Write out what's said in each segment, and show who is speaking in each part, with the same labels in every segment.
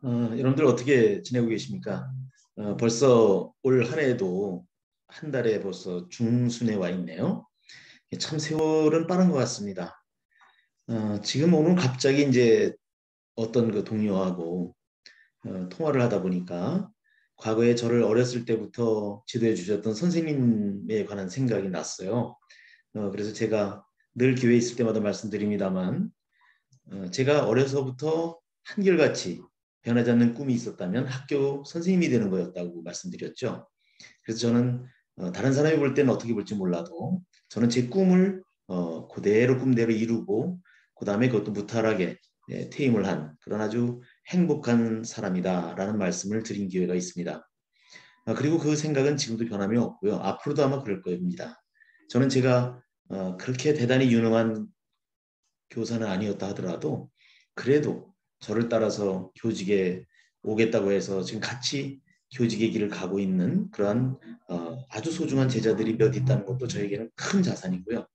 Speaker 1: 여러분들 어떻게 지내고 계십니까? 벌써 올 한 해도 한 달에 벌써 중순에 와 있네요. 참 세월은 빠른 것 같습니다. 지금 오늘 갑자기 이제 어떤 그 동료하고 통화를 하다 보니까 과거에 저를 어렸을 때부터 지도해 주셨던 선생님에 관한 생각이 났어요. 그래서 제가 늘 교회에 있을 때마다 말씀드립니다만 제가 어려서부터 한결같이 변하지 않는 꿈이 있었다면 학교 선생님이 되는 거였다고 말씀드렸죠. 그래서 저는 다른 사람이 볼 때는 어떻게 볼지 몰라도 저는 제 꿈을 그대로 꿈대로 이루고 그 다음에 그것도 무탈하게 퇴임을 한 그런 아주 행복한 사람이다라는 말씀을 드린 기회가 있습니다. 그리고 그 생각은 지금도 변함이 없고요. 앞으로도 아마 그럴 겁니다. 저는 제가 그렇게 대단히 유능한 교사는 아니었다 하더라도 그래도 저를 따라서 교직에 오겠다고 해서 지금 같이 교직의 길을 가고 있는 그러한 아주 소중한 제자들이 몇 있다는 것도 저에게는 큰 자산이고요.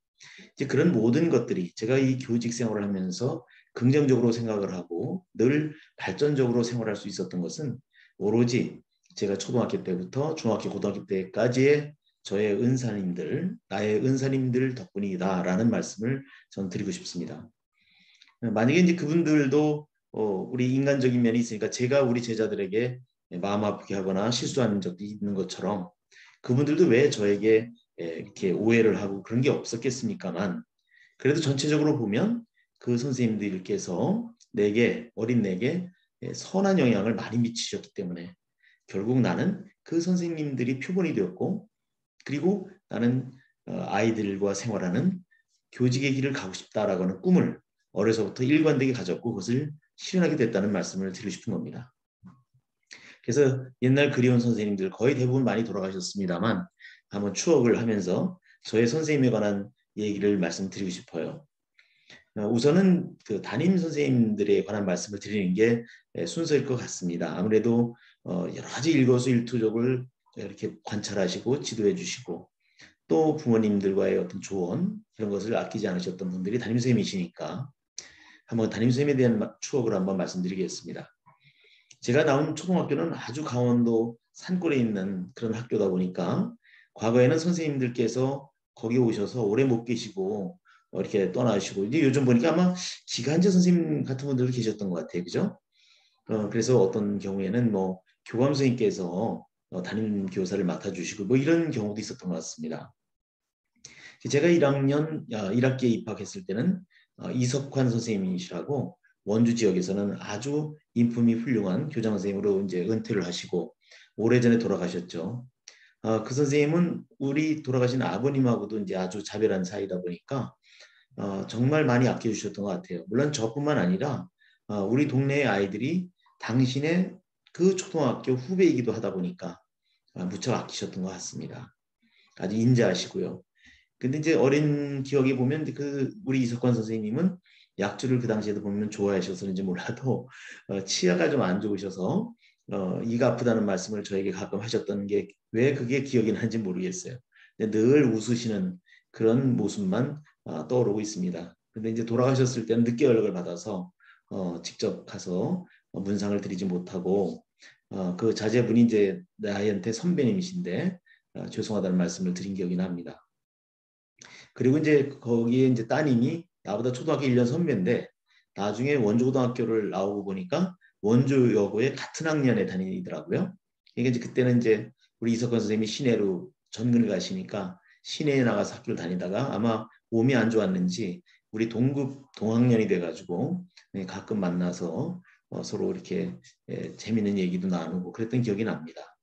Speaker 1: 이제 그런 모든 것들이 제가 이 교직 생활을 하면서 긍정적으로 생각을 하고 늘 발전적으로 생활할 수 있었던 것은 오로지 제가 초등학교 때부터 중학교, 고등학교 때까지의 저의 은사님들, 나의 은사님들 덕분이다라는 말씀을 전 드리고 싶습니다. 만약에 이제 그분들도 우리 인간적인 면이 있으니까 제가 우리 제자들에게 마음 아프게 하거나 실수하는 적도 있는 것처럼 그분들도 왜 저에게 이렇게 오해를 하고 그런 게 없었겠습니까만 그래도 전체적으로 보면 그 선생님들께서 내게 어린 내게 선한 영향을 많이 미치셨기 때문에 결국 나는 그 선생님들이 표본이 되었고 그리고 나는 아이들과 생활하는 교직의 길을 가고 싶다라고 하는 꿈을 어려서부터 일관되게 가졌고 그것을 실현하게 됐다는 말씀을 드리고 싶은 겁니다. 그래서 옛날 그리운 선생님들 거의 대부분 많이 돌아가셨습니다만 한번 추억을 하면서 저의 선생님에 관한 얘기를 말씀드리고 싶어요. 우선은 그 담임 선생님들에 관한 말씀을 드리는 게 순서일 것 같습니다. 아무래도 여러 가지 일거수일투족을 이렇게 관찰하시고 지도해 주시고 또 부모님들과의 어떤 조언 이런 것을 아끼지 않으셨던 분들이 담임 선생님이시니까 한번 담임 선생님에 대한 추억을 한번 말씀드리겠습니다. 제가 나온 초등학교는 아주 강원도 산골에 있는 그런 학교다 보니까 과거에는 선생님들께서 거기 오셔서 오래 못 계시고 이렇게 떠나시고 이제 요즘 보니까 아마 기간제 선생님 같은 분들도 계셨던 것 같아요. 그죠? 그래서 어떤 경우에는 뭐 교감 선생님께서 담임 교사를 맡아주시고 뭐 이런 경우도 있었던 것 같습니다. 제가 1학년 1학기에 입학했을 때는 이석환 선생님이시라고 원주 지역에서는 아주 인품이 훌륭한 교장 선생님으로 이제 은퇴를 하시고 오래전에 돌아가셨죠. 그 선생님은 우리 돌아가신 아버님하고도 이제 아주 자별한 사이다 보니까 정말 많이 아껴주셨던 것 같아요. 물론 저뿐만 아니라 우리 동네의 아이들이 당신의 그 초등학교 후배이기도 하다 보니까 무척 아끼셨던 것 같습니다. 아주 인자하시고요. 근데 이제 어린 기억에 보면 그 우리 이석관 선생님은 약주를 그 당시에도 보면 좋아하셔서는지 몰라도 치아가 좀 안 좋으셔서 이가 아프다는 말씀을 저에게 가끔 하셨던 게 왜 그게 기억이 나는지 모르겠어요. 근데 늘 웃으시는 그런 모습만 떠오르고 있습니다. 근데 이제 돌아가셨을 때는 늦게 연락을 받아서 직접 가서 문상을 드리지 못하고 그 자제분이 이제 나이한테 선배님이신데 죄송하다는 말씀을 드린 기억이 납니다. 그리고 이제 거기에 이제 따님이 나보다 초등학교 1년 선배인데 나중에 원주고등학교를 나오고 보니까 원주여고에 같은 학년에 다니더라고요. 이게 이제 그때는 이제 우리 이석건 선생님이 시내로 전근을 가시니까 시내에 나가서 학교를 다니다가 아마 몸이 안 좋았는지 우리 동급 동학년이 돼가지고 가끔 만나서 서로 이렇게 재밌는 얘기도 나누고 그랬던 기억이 납니다.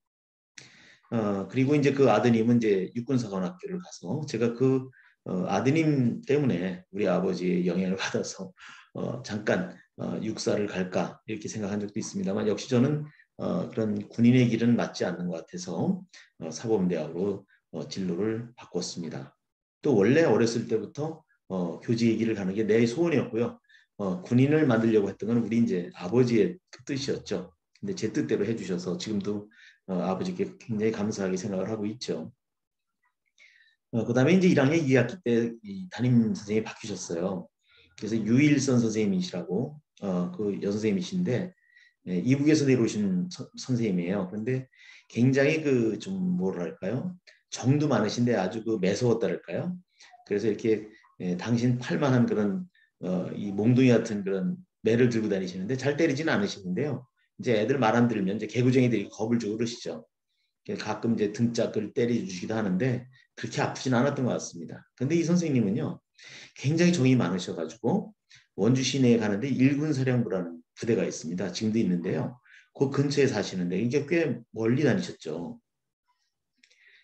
Speaker 1: 그리고 이제 그 아드님은 이제 육군사관학교를 가서 제가 그 아드님 때문에 우리 아버지의 영향을 받아서 잠깐 육사를 갈까 이렇게 생각한 적도 있습니다만 역시 저는 그런 군인의 길은 맞지 않는 것 같아서 사범대학으로 진로를 바꿨습니다. 또 원래 어렸을 때부터 교직의 길을 가는 게 내 소원이었고요. 군인을 만들려고 했던 건 우리 이제 아버지의 그 뜻이었죠. 근데 제 뜻대로 해주셔서 지금도 아버지께 굉장히 감사하게 생각을 하고 있죠. 그다음에 이제 1학년 2학기 때 담임 선생님이 바뀌셨어요. 그래서 유일선 선생님이시라고 그 여선생님이신데 이북에서 내려오신 선생님이에요. 그런데 굉장히 그 좀 뭐랄까요? 정도 많으신데 아주 그 매서웠다랄까요? 그래서 이렇게 당신 팔만한 그런 이 몽둥이 같은 그런 매를 들고 다니시는데 잘 때리지는 않으시는데요. 이제 애들 말 안 들으면 이제 개구쟁이들이 겁을 주고 그러시죠. 가끔 이제 등짝을 때려주시기도 하는데 그렇게 아프진 않았던 것 같습니다. 근데 이 선생님은요, 굉장히 정이 많으셔가지고 원주 시내에 가는데 일군 사령부라는 부대가 있습니다. 지금도 있는데요. 그 근처에 사시는데 이게 꽤 멀리 다니셨죠.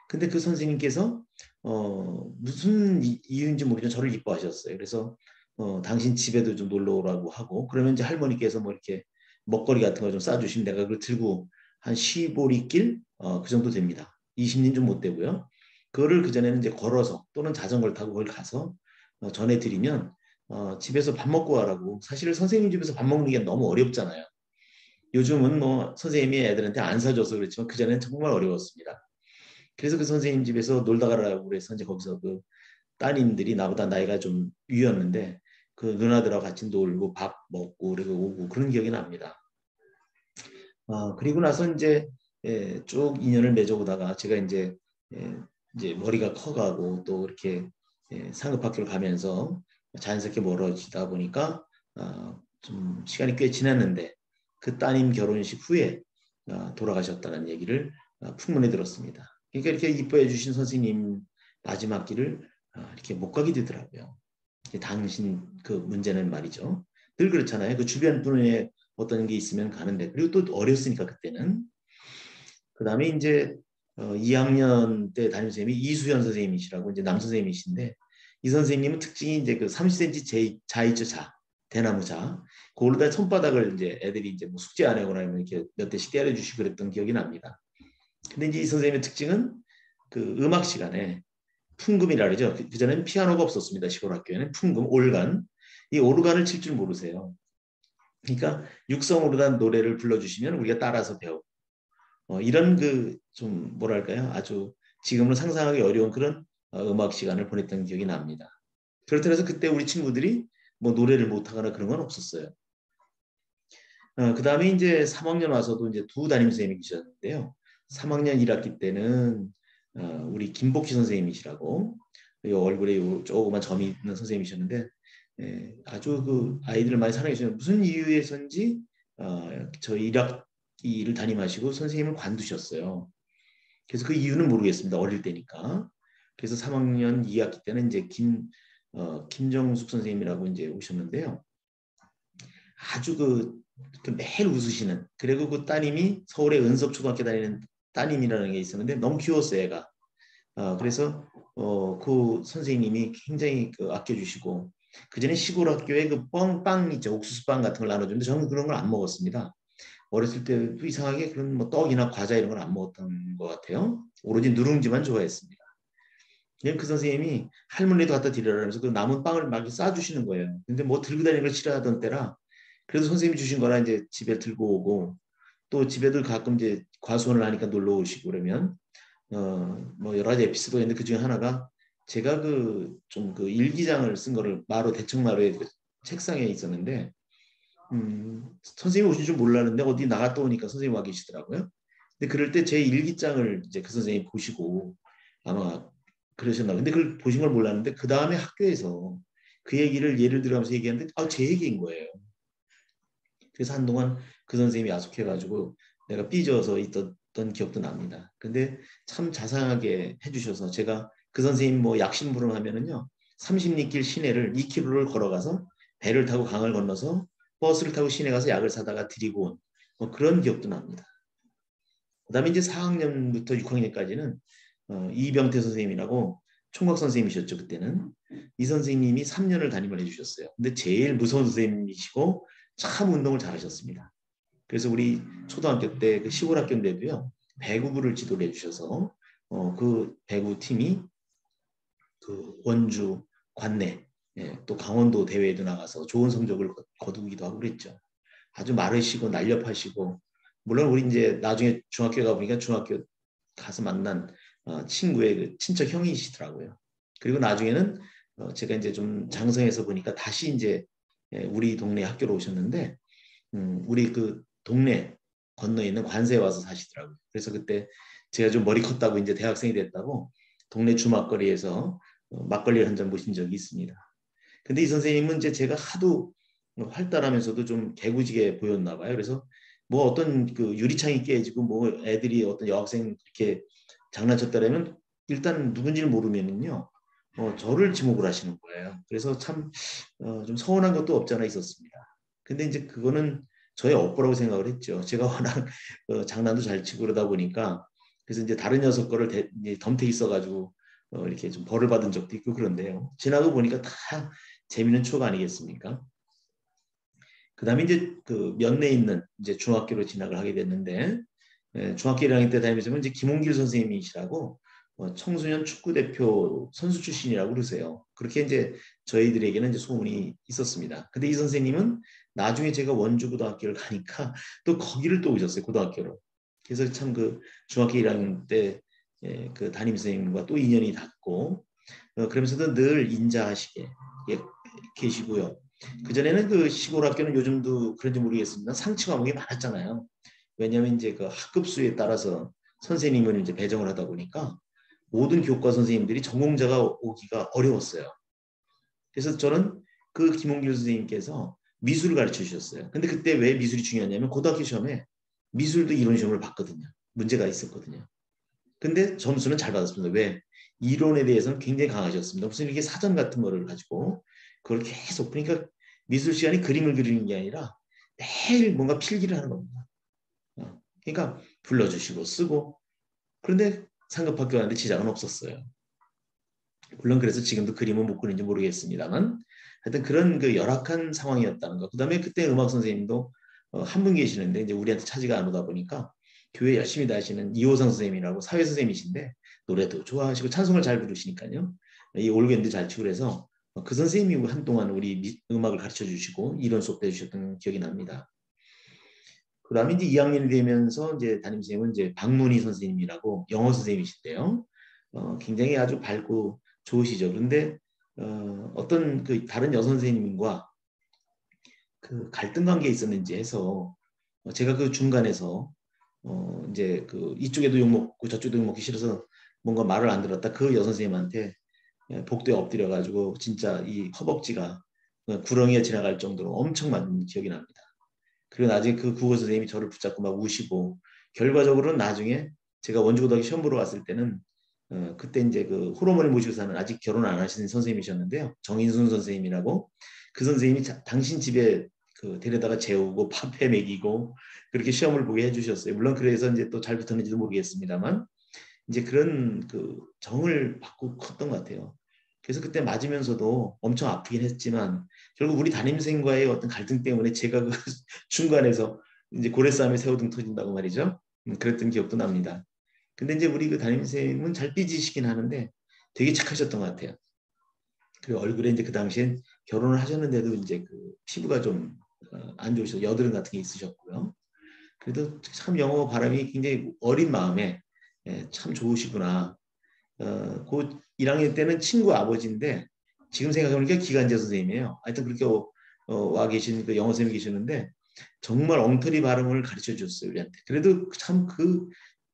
Speaker 1: 근데 그 선생님께서 무슨 이유인지 모르지만 저를 이뻐하셨어요. 그래서 당신 집에도 좀 놀러 오라고 하고 그러면 이제 할머니께서 뭐 이렇게 먹거리 같은 거 좀 싸주시면 내가 그걸 들고 한 시보리길 그 정도 됩니다. 20리 좀 못 되고요. 그거를 그전에는 이제 걸어서 또는 자전거를 타고 그걸 가서 전해드리면 집에서 밥 먹고 가라고. 사실 선생님 집에서 밥 먹는 게 너무 어렵잖아요. 요즘은 뭐 선생님이 애들한테 안 사줘서 그렇지만 그전에는 정말 어려웠습니다. 그래서 그 선생님 집에서 놀다 가라고 그래서 이제 거기서 그 따님들이 나보다 나이가 좀 위였는데 그 누나들하고 같이 놀고 밥 먹고 그리고 오고 그런 기억이 납니다. 그리고 나서 이제 쭉 인연을 맺어보다가 제가 이제 머리가 커가고 또 이렇게 상급학교를 가면서 자연스럽게 멀어지다 보니까 좀 시간이 꽤 지났는데 그 따님 결혼식 후에 돌아가셨다는 얘기를 풍문에 들었습니다. 그러니까 이렇게 이뻐해 주신 선생님 마지막 길을 이렇게 못 가게 되더라고요. 당신 그 문제는 말이죠. 늘 그렇잖아요. 그 주변 분에 어떤 게 있으면 가는데 그리고 또 어렸으니까 그때는 그 다음에 이제 2학년 때 담임 선생님이 이수연 선생님이시라고 이제 남 선생님이신데 이 선생님은 특징이 이제 그 30cm 자 있죠, 자. 대나무 자. 그걸로다 손바닥을 이제 애들이 이제 뭐 숙제 안 하거나 하면 이렇게 몇 대씩 때려주시고 그랬던 기억이 납니다. 근데 이제 이 선생님의 특징은 그 음악 시간에 풍금이라 그러죠. 그전에는 피아노가 없었습니다. 시골 학교에는 풍금, 올간. 이 오르간을 칠 줄 모르세요. 그러니까 육성 오르간 노래를 불러주시면 우리가 따라서 배우고 이런 그 좀 뭐랄까요? 아주 지금은 상상하기 어려운 그런 음악 시간을 보냈던 기억이 납니다. 그렇다고 해서 그때 우리 친구들이 뭐 노래를 못하거나 그런 건 없었어요. 그 다음에 이제 3학년 와서도 이제 두 담임 선생님이 계셨는데요. 3학년 1학기 때는 우리 김복희 선생님이시라고 얼굴에 조그만 점이 있는 선생님이셨는데 아주 그 아이들을 많이 사랑해 주시는 무슨 이유에서인지 저희 1학기를 담임하시고 선생님을 관두셨어요. 그래서 그 이유는 모르겠습니다. 어릴 때니까. 그래서 3학년 2학기 때는 이제 김정숙 선생님이라고 이제 오셨는데요. 아주 그 매일 웃으시는 그리고 그 따님이 서울의 은섭초등학교 다니는 따님이라는 게 있었는데 너무 귀여웠어요, 애가. 그래서 그 선생님이 굉장히 그 아껴주시고 그전에 시골 학교에 그 빵 있죠. 옥수수빵 같은 걸 나눠주는데 저는 그런 걸 안 먹었습니다. 어렸을 때도 이상하게 그런 뭐 떡이나 과자 이런 걸 안 먹었던 것 같아요. 오로지 누룽지만 좋아했습니다. 그냥 그 선생님이 할머니도 갖다 드리라면서 그 남은 빵을 막 싸주시는 거예요. 근데 뭐 들고 다니는 걸 싫어하던 때라 그래도 선생님이 주신 거라 이제 집에 들고 오고 또 집에도 가끔 이제 과수원을 하니까 놀러 오시고 그러면 뭐 여러 가지 에피소드가 있는데 그 중에 하나가 제가 그 좀 그 일기장을 쓴 거를 마루 대청마루에 그 책상에 있었는데 선생님이 오신 줄 몰랐는데 어디 나갔다 오니까 선생님 와 계시더라고요. 근데 그럴 때 제 일기장을 이제 그 선생님이 보시고 아마 그러셨나. 근데 그걸 보신 걸 몰랐는데 그 다음에 학교에서 그 얘기를 예를 들어가면서 얘기하는데 제 얘기인 거예요. 그래서 한동안 그 선생님이 야속해가지고 내가 삐져서 있던 기억도 납니다. 근데 참 자상하게 해주셔서 제가 그 선생님 뭐 약심부름 하면은요 30리길 시내를 2km를 걸어가서 배를 타고 강을 건너서 버스를 타고 시내 가서 약을 사다가 드리고 온 뭐 그런 기억도 납니다. 그다음에 이제 4학년부터 6학년까지는 이병태 선생님이라고 총각 선생님이셨죠 그때는. 이 선생님이 3년을 담임을 해주셨어요. 근데 제일 무서운 선생님이시고 참 운동을 잘하셨습니다. 그래서 우리 초등학교 때 그 시골 학교인데도요 배구부를 지도를 해주셔서 그 배구 팀이 그 원주 관내 또 강원도 대회에도 나가서 좋은 성적을 거두기도 하고 그랬죠. 아주 마르시고 날렵하시고 물론 우리 이제 나중에 중학교 가보니까 중학교 가서 만난 친구의 그 친척 형이시더라고요. 그리고 나중에는 제가 이제 좀 장성해서 보니까 다시 이제 우리 동네 학교로 오셨는데 우리 그 동네 건너에 있는 관세에 와서 사시더라고요. 그래서 그때 제가 좀 머리 컸다고 이제 대학생이 됐다고 동네 주막거리에서 막걸리를 한 잔 모신 적이 있습니다. 근데 이 선생님은 이제 제가 하도 활달하면서도 좀 개구지게 보였나 봐요. 그래서 뭐 어떤 그 유리창이 깨지고 뭐 애들이 어떤 여학생 이렇게 장난쳤다라면 일단 누군지를 모르면은요 저를 지목을 하시는 거예요. 그래서 참 좀 서운한 것도 없지 않아 있었습니다. 근데 이제 그거는 저의 업보라고 생각을 했죠. 제가 워낙 장난도 잘 치고 그러다 보니까 그래서 이제 다른 녀석 거를 이제 덤태 있어가지고 이렇게 좀 벌을 받은 적도 있고 그런데요. 지나고 보니까 다 재미있는 추억 아니겠습니까? 그다음에 이제 그 면내에 있는 이제 중학교로 진학을 하게 됐는데 중학교 1학년 때 다니면서 이제 김홍길 선생님이시라고 청소년 축구 대표 선수 출신이라고 그러세요. 그렇게 이제 저희들에게는 이제 소문이 있었습니다. 근데 이 선생님은 나중에 제가 원주고등학교를 가니까 또 거기를 또 오셨어요. 고등학교로. 그래서 참 그 중학교 1학년 때 그 담임 선생님과 또 인연이 닿고 그러면서도 늘 인자하시게 계시고요. 그전에는 그 시골 학교는 요즘도 그런지 모르겠습니다. 상치 과목이 많았잖아요. 왜냐하면 이제 그 학급 수에 따라서 선생님을 이제 배정을 하다 보니까 모든 교과 선생님들이 전공자가 오기가 어려웠어요. 그래서 저는 그 김홍길 선생님께서 미술을 가르쳐 주셨어요. 근데 그때 왜 미술이 중요하냐면 고등학교 시험에 미술도 이론 시험을 봤거든요. 문제가 있었거든요. 근데 점수는 잘 받았습니다. 왜? 이론에 대해서는 굉장히 강하셨습니다. 무슨 이렇게 사전 같은 거를 가지고 그걸 계속 그러니까 미술 시간에 그림을 그리는 게 아니라 매일 뭔가 필기를 하는 겁니다. 그러니까 불러주시고 쓰고 그런데 상급 학교 가는데 지장은 없었어요. 물론 그래서 지금도 그림은 못 그리는지 모르겠습니다만 하여튼 그런 그 열악한 상황이었다는 거. 그다음에 그때 음악 선생님도 한 분 계시는데 이제 우리한테 차지가 안 오다 보니까 교회 열심히 다니시는 이호성 선생님이라고 사회 선생님이신데 노래도 좋아하시고 찬송을 잘 부르시니까요. 이 올겐도 잘 치고 그래서 그 선생님이 한동안 우리 음악을 가르쳐 주시고 이론 수업도 해주셨던 기억이 납니다. 그다음에 이제 2학년이 되면서 이제 담임 선생님은 이제 박문희 선생님이라고 영어 선생님이신데요. 굉장히 아주 밝고 좋으시죠. 그런데 어떤 그 다른 여선 선생님과 그 갈등 관계에 있었는지 해서 제가 그 중간에서 이제 그 이쪽에도 욕 먹고 저쪽에도 욕 먹기 싫어서 뭔가 말을 안 들었다 그 여선 선생님한테 복도에 엎드려 가지고 진짜 이 허벅지가 구렁이에 지나갈 정도로 엄청 맞은 기억이 납니다. 그리고 나중에 그 국어 선생님이 저를 붙잡고 막 우시고 결과적으로는 나중에 제가 원주고등학교 시험 보러 갔을 때는 그때 이제 그 호르몬을 모시고 사는 아직 결혼 안 하신 선생님이셨는데요. 정인순 선생님이라고 그 선생님이 당신 집에 그 데려다가 재우고 밥해 먹이고 그렇게 시험을 보게 해주셨어요. 물론 그래서 이제 또 잘 붙었는지도 모르겠습니다만 이제 그런 그 정을 받고 컸던 것 같아요. 그래서 그때 맞으면서도 엄청 아프긴 했지만 결국 우리 담임선생과의 어떤 갈등 때문에 제가 그 중간에서 이제 고래싸움에 새우등 터진다고 말이죠. 그랬던 기억도 납니다. 근데 이제 우리 그 담임선생님은 잘 삐지시긴 하는데 되게 착하셨던 것 같아요. 그리고 얼굴에 이제 그 당시엔 결혼을 하셨는데도 이제 그 피부가 좀 안 좋으셔서 여드름 같은 게 있으셨고요. 그래도 참 영어 발음이 굉장히 어린 마음에 참 좋으시구나. 그 1학년 때는 친구 아버지인데 지금 생각해보니까 기간제 선생님이에요. 하여튼 그렇게 와 계신 그 영어 선생님이 계시는데 정말 엉터리 발음을 가르쳐 줬어요 우리한테. 그래도 참 그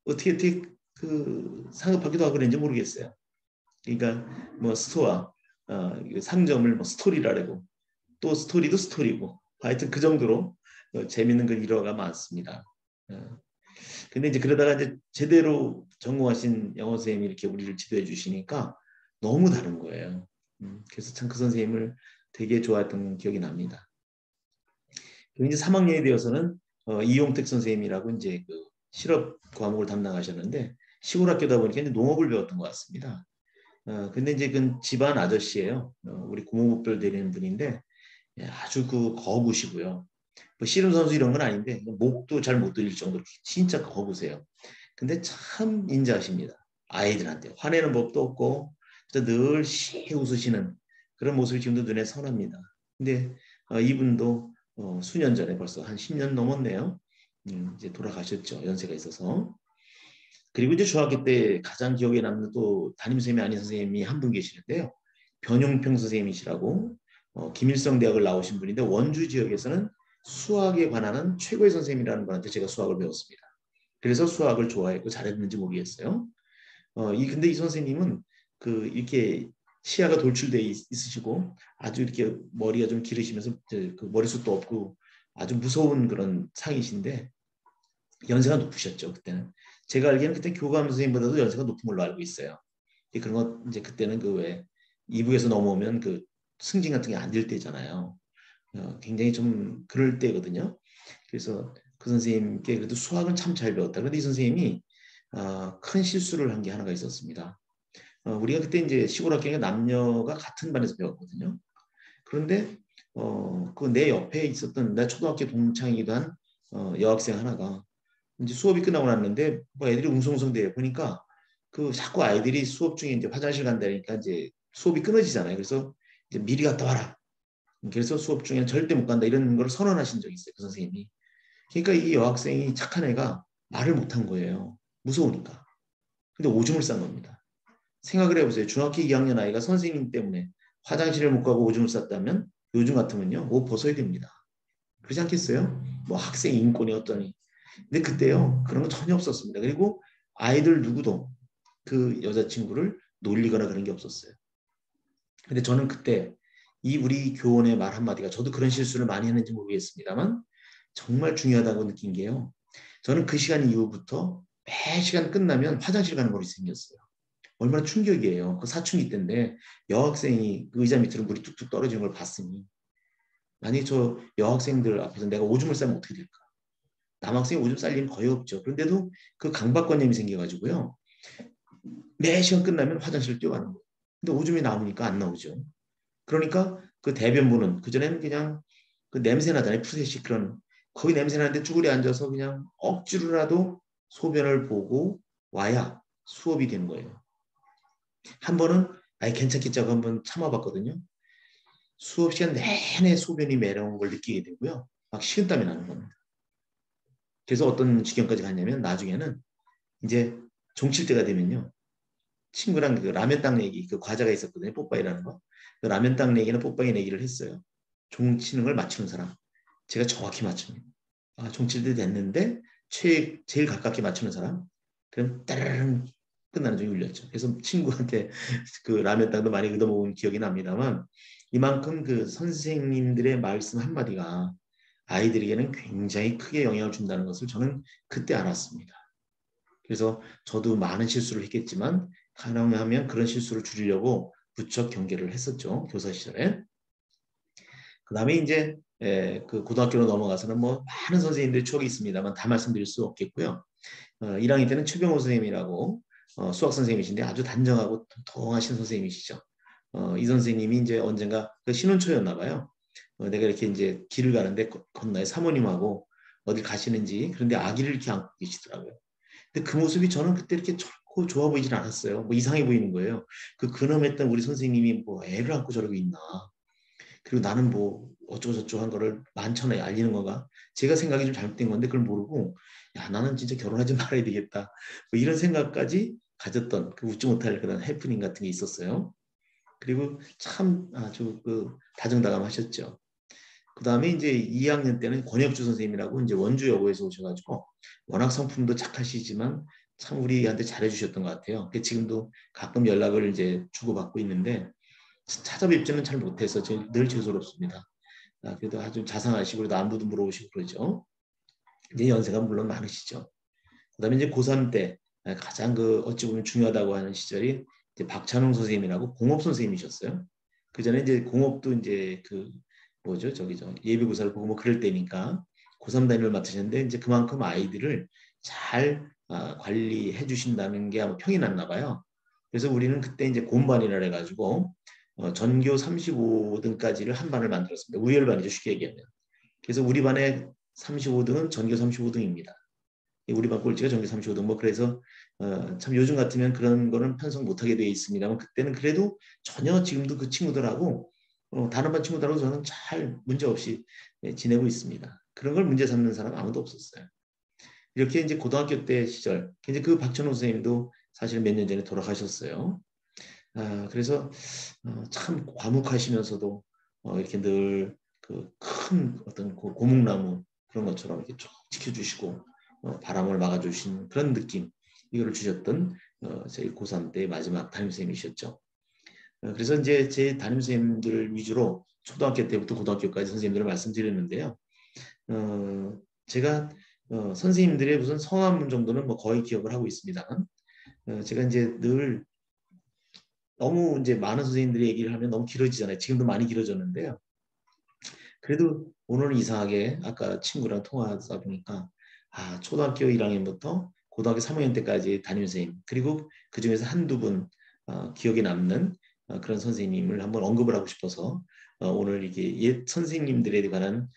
Speaker 1: 어떻게 그 상급하기도 하고 그랬는지 모르겠어요. 그러니까 뭐 스토어 상점을 뭐 스토리라고 또 스토리도 스토리고 하여튼 그 정도로 재밌는 그 일화가 많습니다. 근데 이제 그러다가 이제 제대로 전공하신 영어 선생님이 이렇게 우리를 지도해 주시니까 너무 다른 거예요. 그래서 참 그 선생님을 되게 좋아했던 기억이 납니다. 그리고 이제 3학년이 되어서는 이용택 선생님이라고 이제 그 실업 과목을 담당하셨는데 시골 학교다 보니까 이제 농업을 배웠던 것 같습니다. 근데 이제 그 집안 아저씨예요. 우리 고모부별 되는 분인데 아주 그 거구시고요. 뭐 씨름 선수 이런 건 아닌데 목도 잘 못 들릴 정도로 진짜 거구세요. 근데 참 인자하십니다. 아이들한테 화내는 법도 없고 늘 시 웃으시는 그런 모습이 지금도 눈에 선합니다. 근데 이분도 수년 전에 벌써 한 10년 넘었네요. 이제 돌아가셨죠. 연세가 있어서. 그리고 이제 중학교 때 가장 기억에 남는 또 담임선생님이 아닌 선생님이 한 분 계시는데요. 변용평 선생님이시라고 김일성 대학을 나오신 분인데 원주 지역에서는 수학에 관한 최고의 선생님이라는 분한테 제가 수학을 배웠습니다. 그래서 수학을 좋아했고 잘했는지 모르겠어요. 근데 이 선생님은 이렇게 시야가 돌출돼 있으시고 아주 이렇게 머리가 좀 기르시면서 그 머리숱도 없고 아주 무서운 그런 상이신데 연세가 높으셨죠 그때는. 제가 알기에는 그때 교감 선생님보다도 연세가 높은 걸로 알고 있어요. 그런 거 이제 그때는 그 왜 이북에서 넘어오면 그 승진 같은 게 안 될 때잖아요. 굉장히 좀 그럴 때거든요. 그래서 그 선생님께 그래도 수학은 참 잘 배웠다. 그런데 이 선생님이 큰 실수를 한 게 하나가 있었습니다. 우리가 그때 이제 시골 학교에 남녀가 같은 반에서 배웠거든요. 그런데 그 내 옆에 있었던 내 초등학교 동창이기도 한 여학생 하나가 이제 수업이 끝나고 났는데 뭐 애들이 웅성웅성대요. 보니까 그 자꾸 아이들이 수업 중에 이제 화장실 간다니까 이제 수업이 끊어지잖아요. 그래서 이제 미리 갔다 와라. 그래서 수업 중에 절대 못 간다 이런 걸 선언하신 적이 있어요. 그 선생님이. 그러니까 이 여학생이 착한 애가 말을 못한 거예요. 무서우니까. 근데 오줌을 싼 겁니다. 생각을 해보세요. 중학교 2학년 아이가 선생님 때문에 화장실을 못 가고 오줌을 쌌다면 요즘 같으면요. 옷 벗어야 됩니다. 그렇지 않겠어요? 뭐 학생 인권이 어떠니. 근데 그때요. 그런 건 전혀 없었습니다. 그리고 아이들 누구도 그 여자친구를 놀리거나 그런 게 없었어요. 근데 저는 그때 이 우리 교원의 말 한마디가 저도 그런 실수를 많이 했는지 모르겠습니다만 정말 중요하다고 느낀 게요. 저는 그 시간 이후부터 매 시간 끝나면 화장실 가는 버릇이 생겼어요. 얼마나 충격이에요. 그 사춘기 때인데 여학생이 그 의자 밑으로 물이 뚝뚝 떨어지는 걸 봤으니 만약에 저 여학생들 앞에서 내가 오줌을 싸면 어떻게 될까? 남학생이 오줌 쌀 일은 거의 없죠. 그런데도 그 강박관념이 생겨가지고요. 매 시간 끝나면 화장실을 뛰어가는 거예요. 근데 오줌이 나오니까 안 나오죠. 그러니까 그 대변부는 그전에는 그냥 그 냄새 나잖아요. 푸셋이 그런 거기 냄새 나는데 쭈그리 앉아서 그냥 억지로라도 소변을 보고 와야 수업이 되는 거예요. 한 번은 아예 괜찮겠자고 한번 참아봤거든요. 수업 시간 내내 소변이 매려운 걸 느끼게 되고요. 막 식은땀이 나는 겁니다. 그래서 어떤 지경까지 갔냐면 나중에는 이제 종칠 때가 되면요. 친구랑 그 라면 땅 내기 그 과자가 있었거든요. 뽀빠이라는 거. 그 라면 땅 내기는 뽀빠이 내기를 했어요. 종치는 걸 맞추는 사람. 제가 정확히 맞춥니다. 종칠 때 됐는데 제일 가깝게 맞추는 사람. 그럼 따르릉 끝나는 종이 울렸죠. 그래서 친구한테 그 라면 땅도 많이 얻어먹은 기억이 납니다만 이만큼 그 선생님들의 말씀 한마디가 아이들에게는 굉장히 크게 영향을 준다는 것을 저는 그때 알았습니다. 그래서 저도 많은 실수를 했겠지만 가능하면 그런 실수를 줄이려고 부쩍 경계를 했었죠. 교사 시절에. 그 다음에 이제 그 고등학교로 넘어가서는 뭐 많은 선생님들의 추억이 있습니다만 다 말씀드릴 수 없겠고요. 1학년 때는 최병호 선생님이라고 수학 선생님이신데 아주 단정하고 통통하신 선생님이시죠. 이 선생님이 이제 언젠가 그 신혼초였나 봐요. 내가 이렇게 이제 길을 가는데 건너에 사모님하고 어딜 가시는지 그런데 아기를 이렇게 안고 계시더라고요. 근데 그 모습이 저는 그때 이렇게 좋고 좋아 보이진 않았어요. 뭐 이상해 보이는 거예요. 그 근엄했던 우리 선생님이 뭐 애를 안고 저러고 있나. 그리고 나는 뭐 어쩌고저쩌고 한 거를 만천하에 알리는 건가. 제가 생각이 좀 잘못된 건데 그걸 모르고 야 나는 진짜 결혼하지 말아야 되겠다. 뭐 이런 생각까지 가졌던 그 웃지 못할 그런 해프닝 같은 게 있었어요. 그리고 참 아주 그 다정다감하셨죠. 그 다음에 이제 2학년 때는 권혁주 선생님이라고 이제 원주 여고에서 오셔가지고 워낙 성품도 착하시지만 참 우리한테 잘해주셨던 것 같아요. 지금도 가끔 연락을 이제 주고받고 있는데 찾아뵙지는 잘 못해서 늘 죄송스럽습니다. 그래도 아주 자상하시고 그래도 안부도 물어보시고 그러죠. 이제 연세가 물론 많으시죠. 그다음에 이제 고3 때 가장 그 어찌 보면 중요하다고 하는 시절이 이제 박찬웅 선생님이라고 공업 선생님이셨어요. 그 전에 이제 공업도 이제 그 뭐죠 저기 저 예비고사를 보고 뭐 그럴 때니까 고3 담임을 맡으셨는데 이제 그만큼 아이들을 잘 관리해 주신다는 게 아마 평이 났나 봐요. 그래서 우리는 그때 이제 곰반이라 해가지고 전교 35등까지를 한 반을 만들었습니다. 우열반이죠 쉽게 얘기하면. 그래서 우리 반에 35등은 전교 35등입니다. 우리 반 꼴찌가 전교 35등 뭐 그래서 참 요즘 같으면 그런 거는 편성 못하게 되어 있습니다만 그때는 그래도 전혀 지금도 그 친구들하고 다른 반 친구들하고 저는 잘 문제 없이 지내고 있습니다. 그런 걸 문제 삼는 사람 아무도 없었어요. 이렇게 이제 고등학교 때 시절 이제 그 박찬호 선생님도 사실 몇 년 전에 돌아가셨어요. 그래서 참 과묵하시면서도 이렇게 늘 그 큰 어떤 고목나무 그런 것처럼 이렇게 쭉 지켜주시고 바람을 막아주신 그런 느낌 이거를 주셨던 저희 고3 때 마지막 담임선생님이셨죠. 그래서 이제 제 담임선생님들 위주로 초등학교 때부터 고등학교까지 선생님들을 말씀드렸는데요. 제가 선생님들의 무슨 성함 정도는 뭐 거의 기억을 하고 있습니다. 제가 이제 늘 너무 이제 많은 선생님들이 얘기를 하면 너무 길어지잖아요. 지금도 많이 길어졌는데요. 그래도 오늘은 이상하게 아까 친구랑 통화하다 보니까 초등학교 1학년부터 고등학교 3학년 때까지 담임선생님 그리고 그중에서 한두 분 기억에 남는 그런 선생님을 한번 언급을 하고 싶어서 오늘 이게 옛 선생님들에 관한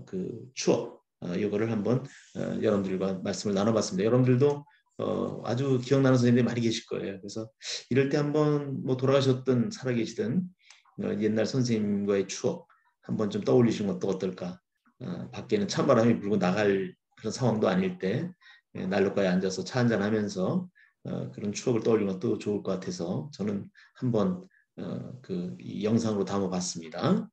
Speaker 1: 그 추억 이거를 한번 여러분들과 말씀을 나눠봤습니다. 여러분들도 아주 기억나는 선생님들이 많이 계실 거예요. 그래서 이럴 때 한번 뭐 돌아가셨든 살아계시든 옛날 선생님과의 추억 한번 좀 떠올리시는 것도 어떨까? 밖에는 찬바람이 불고 나갈 그런 상황도 아닐 때 난로가에 앉아서 차 한잔 하면서 그런 추억을 떠올리는 것도 좋을 것 같아서 저는 한번 이 영상으로 담아봤습니다.